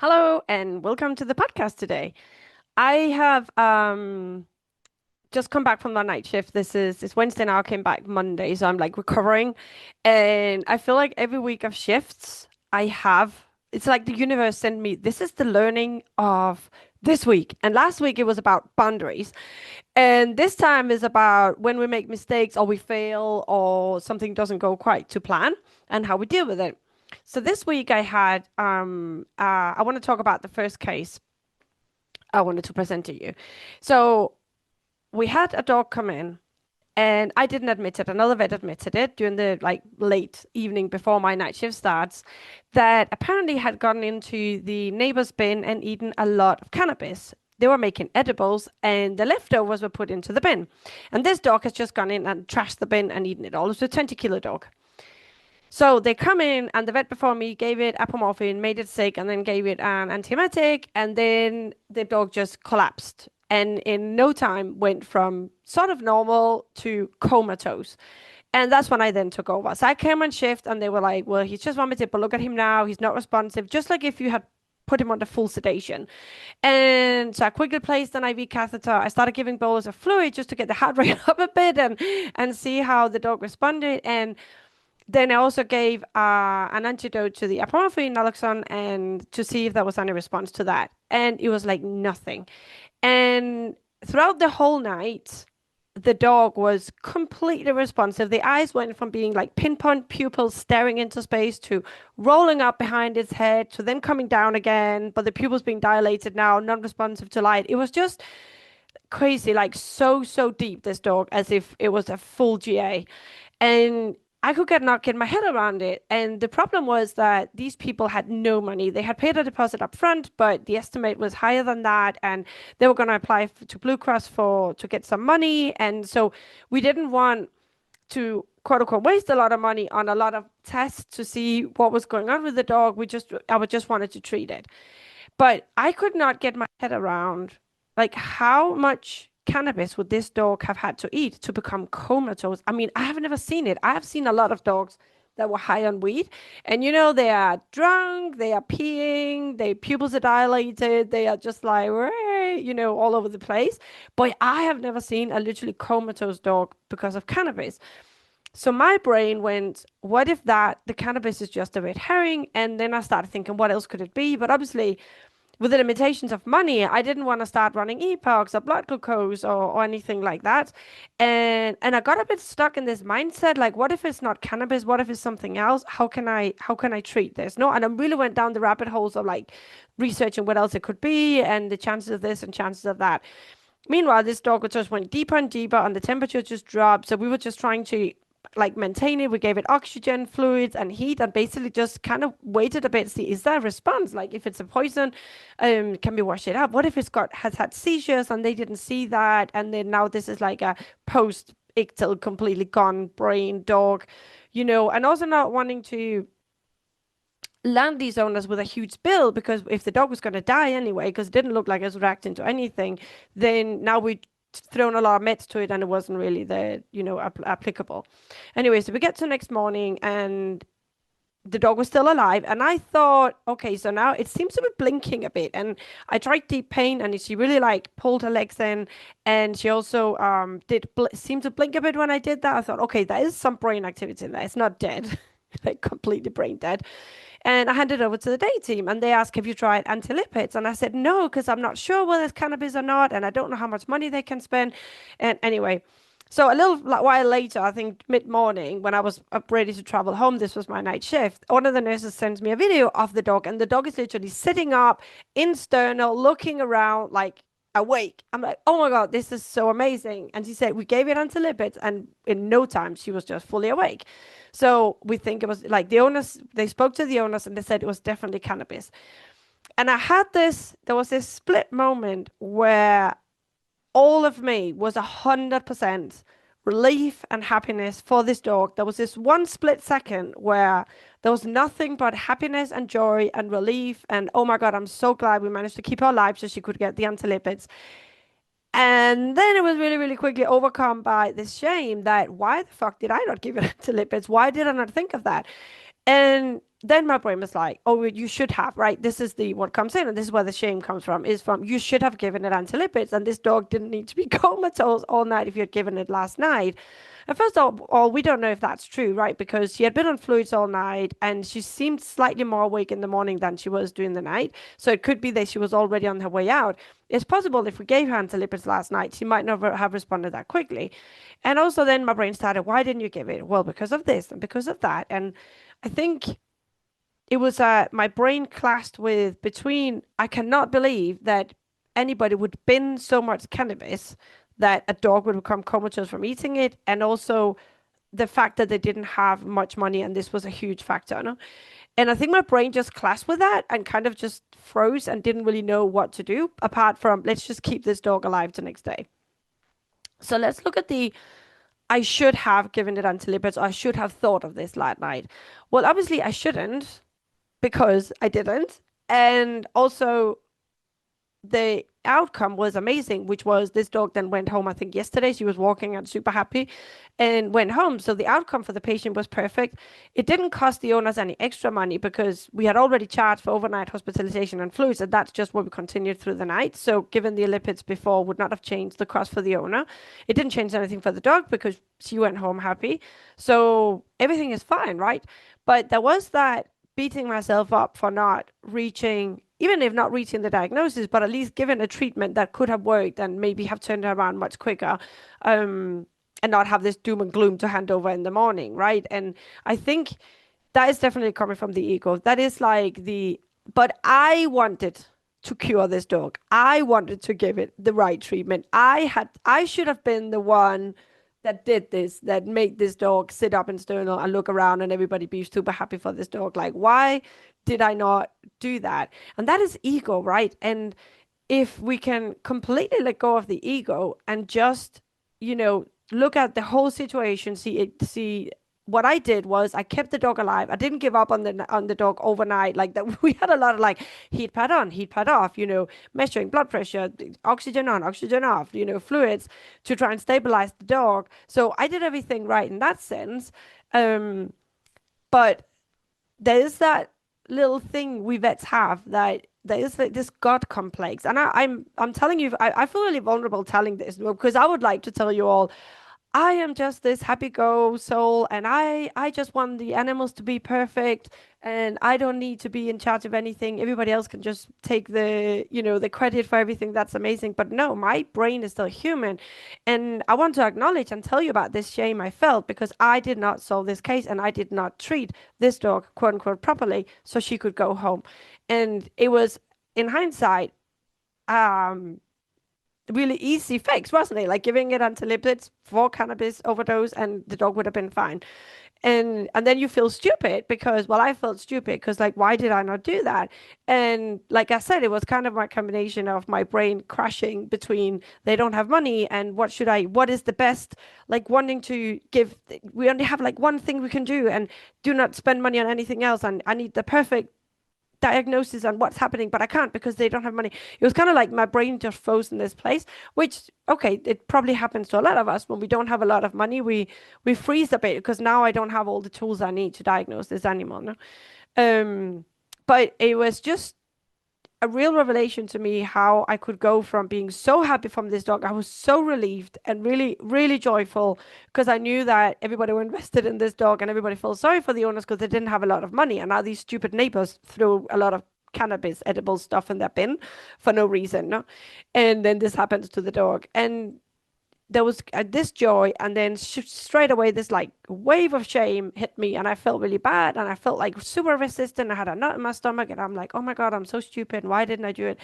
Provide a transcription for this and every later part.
Hello and welcome to the podcast today. I have just come back from the night shift. It's Wednesday now. I came back Monday, so I'm like recovering. And I feel like every week of shifts I have, it's like the universe sent me, this is the learning of this week. And last week it was about boundaries. And this time is about when we make mistakes or we fail or something doesn't go quite to plan and how we deal with it. So this week I had I want to talk about the first case I wanted to present to you. So we had a dog come in and I didn't admit it. Another vet admitted it during the like late evening before my night shift starts that apparently had gotten into the neighbor's bin and eaten a lot of cannabis. They were making edibles and the leftovers were put into the bin. And this dog has just gone in and trashed the bin and eaten it all. It's a 20-kilo dog. So they come in, and the vet before me gave it apomorphine, made it sick, and then gave it an antiemetic, and then the dog just collapsed. And in no time went from sort of normal to comatose. And that's when I then took over. So I came on shift, and they were like, well, he's just vomited, but look at him now. He's not responsive, just like if you had put him under full sedation. And so I quickly placed an IV catheter. I started giving bolus of fluid just to get the heart rate up a bit and see how the dog responded. And then I also gave an antidote to the apomorphine naloxone and to see if there was any response to that. And it was like nothing. And throughout the whole night, the dog was completely responsive. The eyes went from being like pinpoint pupils staring into space to rolling up behind its head to then coming down again, but the pupils being dilated now, non-responsive to light. It was just crazy, like so deep, this dog, as if it was a full GA. And I could not get my head around it. And the problem was that these people had no money. They had paid a deposit up front, but the estimate was higher than that. And they were going to apply to Blue Cross to get some money. And so we didn't want to quote unquote waste a lot of money on a lot of tests to see what was going on with the dog. I would just wanted to treat it. But I could not get my head around like how much cannabis would this dog have had to eat to become comatose? I mean, I have never seen it. I have seen a lot of dogs that were high on weed, and they are drunk, they are peeing, their pupils are dilated, they are just like, all over the place. But I have never seen a literally comatose dog because of cannabis. So my brain went, what if the cannabis is just a red herring? And then I started thinking, what else could it be? But obviously, with the limitations of money, I didn't want to start running epochs or blood glucose or anything like that. And I got a bit stuck in this mindset, like, what if it's not cannabis? What if it's something else? How can I treat this? No, and I really went down the rabbit holes of like researching what else it could be and the chances of this and chances of that. Meanwhile, this dog just went deeper and deeper and the temperature just dropped. So we were just trying to like maintain it. We gave it oxygen, fluids, and heat, and basically just kind of waited a bit. See, is there a response? Like if it's a poison, can we wash it up? What if has had seizures and they didn't see that, and then now this is like a post ictal completely gone brain dog, and also not wanting to land these owners with a huge bill because if the dog was going to die anyway, because it didn't look like it was reacting to anything, then now we thrown a lot of meds to it and it wasn't really applicable. Anyway, so we get to next morning and the dog was still alive. And I thought, okay, so now it seems to be blinking a bit. And I tried deep pain and she really like pulled her legs in. And she also did seem to blink a bit when I did that. I thought, okay, there is some brain activity in there. It's not dead, like completely brain dead. And I handed it over to the day team and they asked, have you tried anti-lipids? And I said, no, because I'm not sure whether it's cannabis or not. And I don't know how much money they can spend. And anyway, so a little while later, I think mid-morning, when I was up ready to travel home, this was my night shift, one of the nurses sends me a video of the dog, and the dog is literally sitting up in sternal, looking around like awake. I'm like, oh my God, this is so amazing. And she said, we gave it anti-lipids, and in no time, she was just fully awake. So we think it was like the owners, they spoke to the owners and they said it was definitely cannabis. And there was this split moment where all of me was 100% relief and happiness for this dog. There was this one split second where there was nothing but happiness and joy and relief. And oh my God, I'm so glad we managed to keep her alive so she could get the anti-lipids. And then it was really, really quickly overcome by this shame that why the fuck did I not give it anti-lipids? Why did I not think of that? And then my brain was like, oh, you should have, right? This is the what comes in, and this is where the shame comes from, is from you should have given it antilipids, and this dog didn't need to be comatose all night if you had given it last night. And first of all, we don't know if that's true, right? Because she had been on fluids all night and she seemed slightly more awake in the morning than she was during the night. So it could be that she was already on her way out. It's possible if we gave her antilipids last night, she might never have responded that quickly. And also, then my brain started, why didn't you give it? Well, because of this and because of that. And I think it was my brain clashed with between I cannot believe that anybody would bin so much cannabis that a dog would become comatose from eating it, and also the fact that they didn't have much money and this was a huge factor. No? And I think my brain just clashed with that and kind of just froze and didn't really know what to do apart from let's just keep this dog alive the next day. So let's look at the I should have given it antilipids, or I should have thought of this last night. Well, obviously I shouldn't because I didn't. And also, the outcome was amazing, which was this dog then went home. I think yesterday she was walking and super happy and went home. So the outcome for the patient was perfect. It didn't cost the owners any extra money because we had already charged for overnight hospitalization and fluids, and that's just what we continued through the night. So given the lipids before would not have changed the cost for the owner. It didn't change anything for the dog because she went home happy. So everything is fine, right? But there was that beating myself up for not reaching, even if not reaching the diagnosis, but at least given a treatment that could have worked and maybe have turned around much quicker, and not have this doom and gloom to hand over in the morning, right? And I think that is definitely coming from the ego. That is like but I wanted to cure this dog. I wanted to give it the right treatment. I should have been the one that did this, that made this dog sit up and sternal and look around and everybody be super happy for this dog. Like, why did I not do that? And that is ego, right? And if we can completely let go of the ego and just, look at the whole situation, see what I did was I kept the dog alive. I didn't give up on the dog overnight. Like that, we had a lot of like heat pad on, heat pad off. Measuring blood pressure, oxygen on, oxygen off. Fluids to try and stabilize the dog. So I did everything right in that sense. But there is that little thing we vets have that there is this God complex, and I'm telling you, I feel really vulnerable telling this because I would like to tell you all I am just this happy go soul, and I just want the animals to be perfect, and I don't need to be in charge of anything. Everybody else can just take the credit for everything. That's amazing. But no, my brain is still human, and I want to acknowledge and tell you about this shame I felt because I did not solve this case and I did not treat this dog quote unquote properly so she could go home. And it was in hindsight, um really easy fix, wasn't it? Like giving it antilipids for cannabis overdose, and the dog would have been fine. And then you feel stupid because, well, I felt stupid because, like, why did I not do that? And like I said, it was kind of my combination of my brain crashing between they don't have money and what is the best, like wanting to give. We only have like one thing we can do, and do not spend money on anything else. And I need the perfect diagnosis on what's happening, but I can't because they don't have money. It was kind of like my brain just froze in this place, which, okay, it probably happens to a lot of us when we don't have a lot of money. We freeze a bit because now I don't have all the tools I need to diagnose this animal. No? But it was just a real revelation to me how I could go from being so happy from this dog. I was so relieved and really, really joyful because I knew that everybody were invested in this dog and everybody felt sorry for the owners because they didn't have a lot of money. And now these stupid neighbors threw a lot of cannabis, edible stuff in their bin for no reason. No? And then this happens to the dog. And there was this joy, and then straight away this like wave of shame hit me, and I felt really bad, and I felt like super resistant. I had a knot in my stomach, and I'm like, oh my God, I'm so stupid. Why didn't I do it?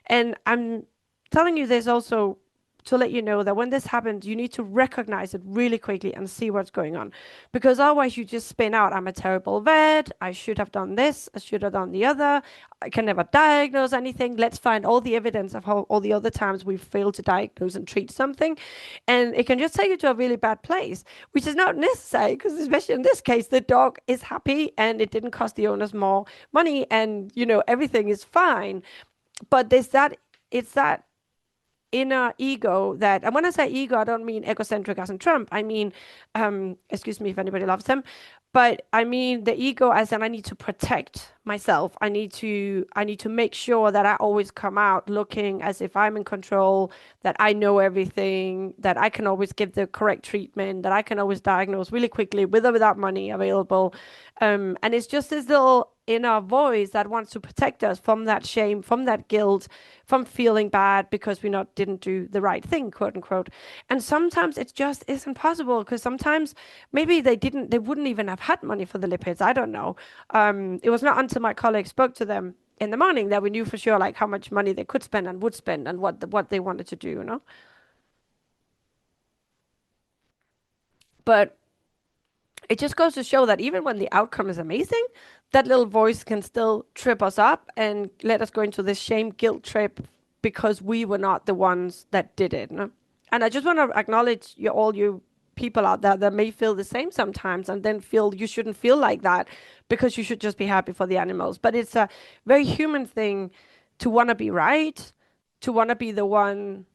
And I'm telling you this also to let you know that when this happens, you need to recognize it really quickly and see what's going on. Because otherwise, you just spin out, I'm a terrible vet. I should have done this. I should have done the other. I can never diagnose anything. Let's find all the evidence of how all the other times we've failed to diagnose and treat something. And it can just take you to a really bad place, which is not necessary because, especially in this case, the dog is happy and it didn't cost the owners more money, and everything is fine. But it's that inner ego that, and when I say ego, I don't mean egocentric as in Trump. I mean, excuse me if anybody loves him, but I mean the ego as in I need to protect myself. I need to make sure that I always come out looking as if I'm in control, that I know everything, that I can always give the correct treatment, that I can always diagnose really quickly with or without money available. And it's just this little inner voice that wants to protect us from that shame, from that guilt, from feeling bad because we not didn't do the right thing, quote unquote. And sometimes it just isn't possible because sometimes maybe they wouldn't even have had money for the lipids. I don't know. It was not until my colleague spoke to them in the morning that we knew for sure like how much money they could spend and would spend and what they wanted to do, you know. But it just goes to show that even when the outcome is amazing, that little voice can still trip us up and let us go into this shame guilt trip because we were not the ones that did it. No? And I just want to acknowledge all you people out there that may feel the same sometimes and then feel you shouldn't feel like that because you should just be happy for the animals. But it's a very human thing to want to be right, to want to be the one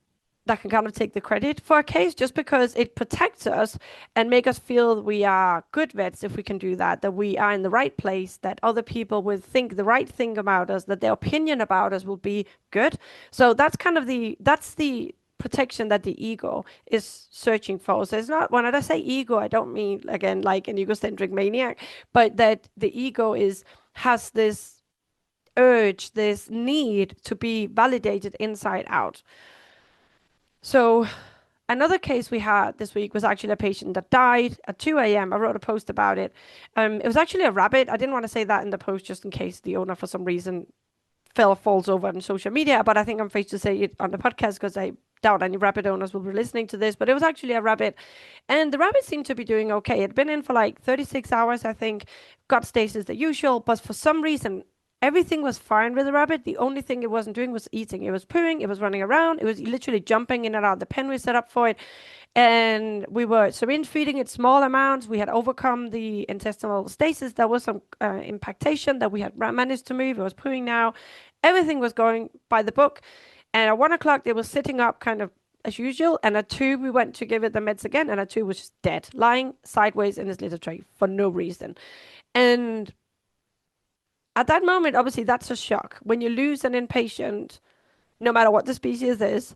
that can kind of take the credit for a case just because it protects us and make us feel we are good vets if we can do that, that we are in the right place, that other people will think the right thing about us, that their opinion about us will be good. So that's the protection that the ego is searching for. So it's not, when I say ego, I don't mean again like an egocentric maniac, but that the ego has this urge, this need to be validated inside out. So another case we had this week was actually a patient that died at 2 a.m. I wrote a post about it. It was actually a rabbit. I didn't want to say that in the post just in case the owner, for some reason, falls over on social media, but I think I'm free to say it on the podcast because I doubt any rabbit owners will be listening to this. But it was actually a rabbit, and the rabbit seemed to be doing okay. It had been in for like 36 hours, I think, got stasis the usual, but for some reason, everything was fine with the rabbit. The only thing it wasn't doing was eating. It was pooing, it was running around, it was literally jumping in and out of the pen we set up for it. And we were syringe feeding it small amounts. We had overcome the intestinal stasis. There was some impactation that we had managed to move. It was pooing now. Everything was going by the book. And at 1 o'clock, it was sitting up kind of as usual. And at 2, we went to give it the meds again. And at 2, was just dead, lying sideways in his litter tray for no reason. And at that moment, obviously, that's a shock. When you lose an inpatient, no matter what the species is,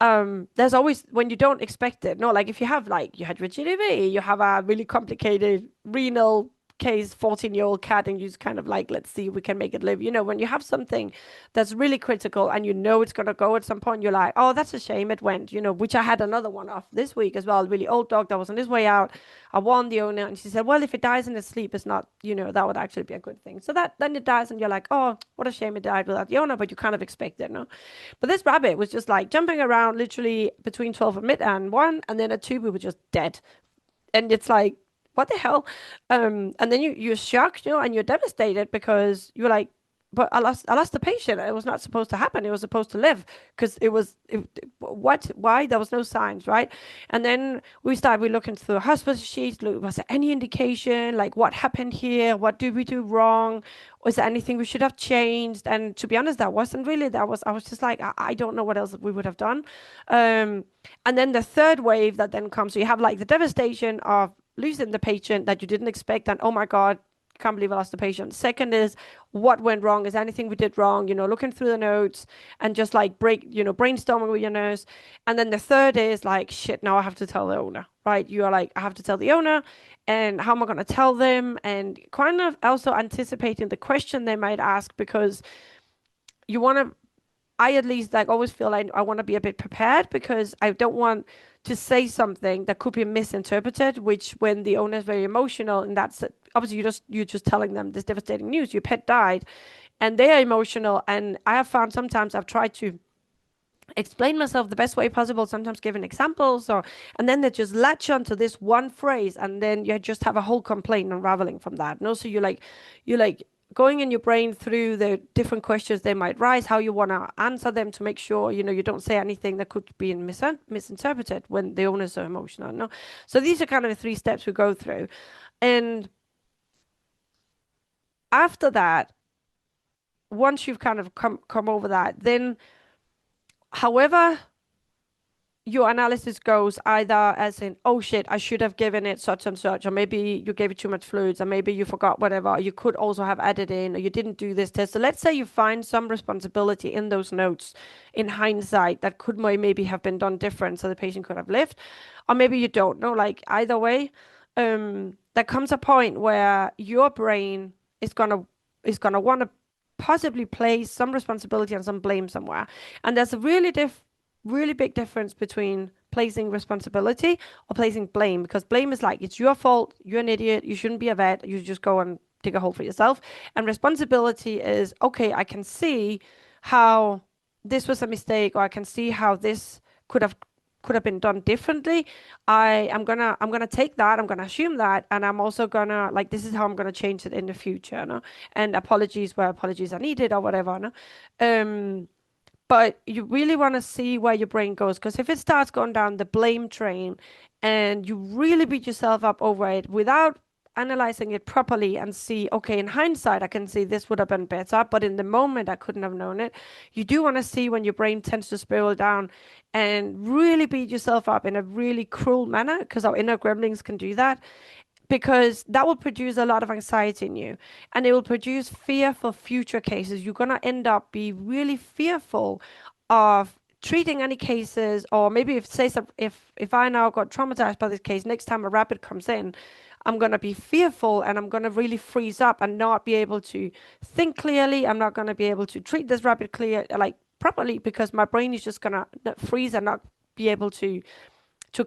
there's always when you don't expect it. No, like if you have like you had rigidity, you have a really complicated renal case, 14-year-old cat, and you just kind of like, let's see if we can make it live. You know, when you have something that's really critical and you know it's gonna go at some point, you're like, oh, that's a shame it went, you know, which I had another one of this week as well, a really old dog that was on his way out. I warned the owner and she said, well, if it dies in its sleep, it's not, you know, that would actually be a good thing. So that then it dies and you're like, oh, what a shame it died without the owner, but you kind of expect it, no? But this rabbit was just like jumping around literally between 12 and mid and 1, and then at 2 we were just dead. And it's like, what the hell? And then you're shocked, you know, and you're devastated because you're like, but I lost the patient. It was not supposed to happen. It was supposed to live because what, why? There was no signs, right? And then we looking through the hospital sheets. Look, was there any indication? Like what happened here? What did we do wrong? Was there anything we should have changed? And to be honest, that wasn't really, I was just like, I don't know what else we would have done. Um, and then the third wave that then comes, so you have like the devastation of losing the patient that you didn't expect, and oh my God, can't believe I lost the patient. Second is what went wrong? Is anything we did wrong? You know, looking through the notes and just like brainstorming with your nurse. And then the third is like, shit, now I have to tell the owner, right? You are like, I have to tell the owner, and how am I going to tell them? And kind of also anticipating the question they might ask because you want to I at least like always feel like I want to be a bit prepared because I don't want to say something that could be misinterpreted, which when the owner is very emotional and that's obviously you're just telling them this devastating news, your pet died, and they are emotional. And I have found sometimes I've tried to explain myself the best way possible, sometimes giving examples or and then they just latch onto this one phrase and then you just have a whole complaint unraveling from that. And also you like going in your brain through the different questions they might rise, how you want to answer them to make sure you don't say anything that could be misinterpreted when the owners are emotional. No, so these are kind of the 3 steps we go through, and after that, once you've kind of come over that, then however. your analysis goes either as in, oh shit, I should have given it such and such, or maybe you gave it too much fluids, or maybe you forgot whatever, or you could also have added in, or you didn't do this test. So let's say you find some responsibility in those notes in hindsight that could maybe have been done different so the patient could have lived, or maybe you don't know. Like either way, there comes a point where your brain is gonna want to possibly place some responsibility and some blame somewhere. And there's a really big difference between placing responsibility or placing blame, because blame is like, it's your fault, you're an idiot, you shouldn't be a vet, you just go and dig a hole for yourself. And responsibility is, okay, I can see how this was a mistake, or I can see how this could have could have been done differently. I'm gonna take that, I'm gonna assume that, and I'm also gonna, like, this is how I'm gonna change it in the future, no? And apologies where apologies are needed or whatever, no? Um but you really want to see where your brain goes, because if it starts going down the blame train and you really beat yourself up over it without analyzing it properly and see, okay, in hindsight, I can see this would have been better, but in the moment, I couldn't have known it. You do want to see when your brain tends to spiral down and really beat yourself up in a really cruel manner, because our inner gremlins can do that, because that will produce a lot of anxiety in you, and it will produce fear for future cases. You're going to end up be really fearful of treating any cases, or maybe if say if I now got traumatized by this case, next time a rabbit comes in, I'm going to be fearful and I'm going to really freeze up and not be able to think clearly. I'm not going to be able to treat this rabbit clear, like, properly, because my brain is just going to freeze and not be able to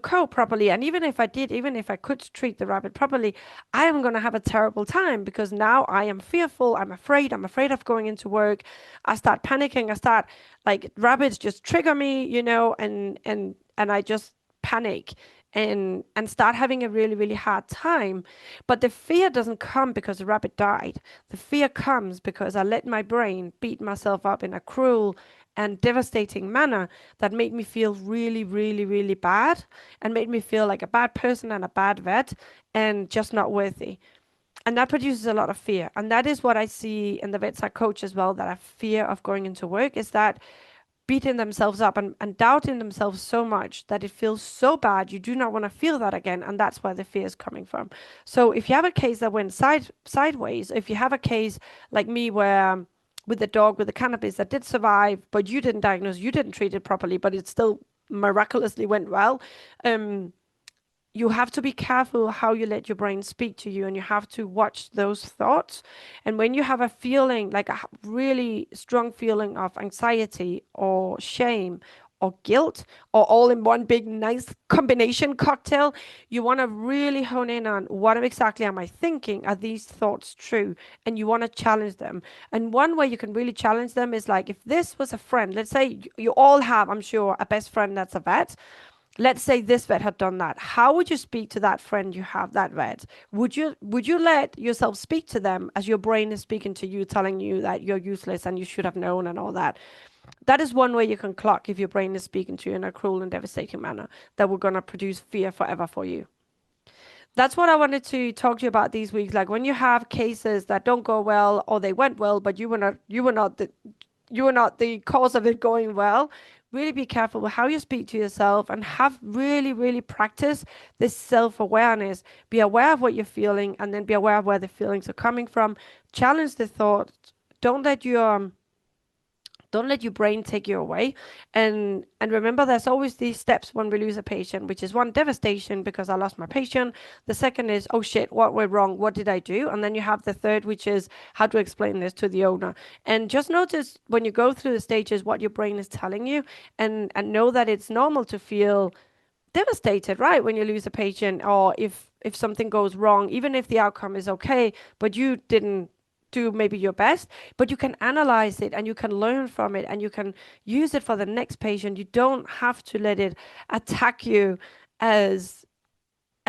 cope properly. And even if I did, even if I could treat the rabbit properly, I am going to have a terrible time, because now I am fearful. I'm afraid of going into work. I start panicking. I start, like, rabbits just trigger me, and I just panic and start having a really, really hard time. But the fear doesn't come because the rabbit died. The fear comes because I let my brain beat myself up in a cruel and devastating manner that made me feel really, really, really bad, and made me feel like a bad person and a bad vet and just not worthy. And that produces a lot of fear. And that is what I see in the vets I coach as well, that a fear of going into work, is that beating themselves up and doubting themselves so much that it feels so bad. You do not want to feel that again. And that's where the fear is coming from. So if you have a case that went sideways, if you have a case like me where with the dog with the cannabis that did survive, but you didn't diagnose, you didn't treat it properly, but it still miraculously went well. You have to be careful how you let your brain speak to you, and you have to watch those thoughts. And when you have a feeling, like a really strong feeling of anxiety or shame or guilt, or all in one big nice combination cocktail, you want to really hone in on, what exactly am I thinking? Are these thoughts true? And you want to challenge them. And one way you can really challenge them is, like, if this was a friend, let's say you all have, I'm sure, a best friend that's a vet. Let's say this vet had done that. How would you speak to that friend you have, that vet? Would you let yourself speak to them as your brain is speaking to you, telling you that you're useless and you should have known and all that? That is one way you can clock if your brain is speaking to you in a cruel and devastating manner that we're gonna produce fear forever for you. That's what I wanted to talk to you about these weeks. Like, when you have cases that don't go well, or they went well, but you were not the cause of it going well. Really be careful with how you speak to yourself, and have really, really practice this self-awareness. Be aware of what you're feeling, and then be aware of where the feelings are coming from. Challenge the thoughts. Don't let your don't let your brain take you away. And remember, there's always these steps when we lose a patient, which is one, devastation because I lost my patient. The second is, oh shit, what went wrong? What did I do? And then you have the third, which is how to explain this to the owner. And just notice when you go through the stages what your brain is telling you, and know that it's normal to feel devastated, right? When you lose a patient, or if something goes wrong, even if the outcome is okay, but you didn't do maybe your best, but you can analyze it and you can learn from it and you can use it for the next patient. You don't have to let it attack you as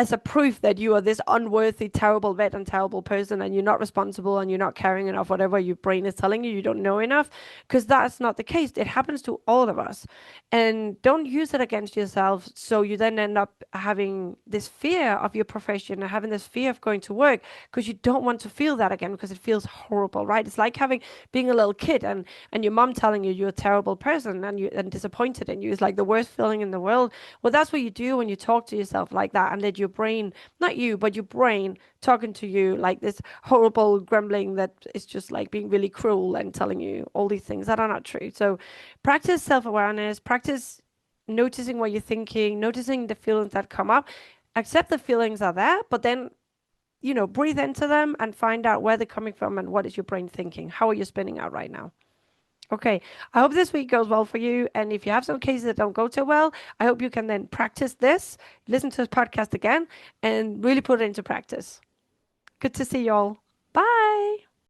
as a proof that you are this unworthy, terrible vet and terrible person, and you're not responsible and you're not caring enough, whatever your brain is telling you, you don't know enough, because that's not the case. It happens to all of us. And don't use it against yourself. So you then end up having this fear of your profession and having this fear of going to work because you don't want to feel that again because it feels horrible, right? It's like having being a little kid and your mom telling you you're a terrible person and you and disappointed in you is like the worst feeling in the world. Well, that's what you do when you talk to yourself like that and let your brain, not you, but your brain talking to you like this horrible grumbling that is just like being really cruel and telling you all these things that are not true. So practice self-awareness, practice noticing what you're thinking, noticing the feelings that come up. Accept the feelings are there, but then, breathe into them and find out where they're coming from and what is your brain thinking. How are you spinning out right now? Okay, I hope this week goes well for you. And if you have some cases that don't go too well, I hope you can then practice this, listen to this podcast again, and really put it into practice. Good to see you all. Bye.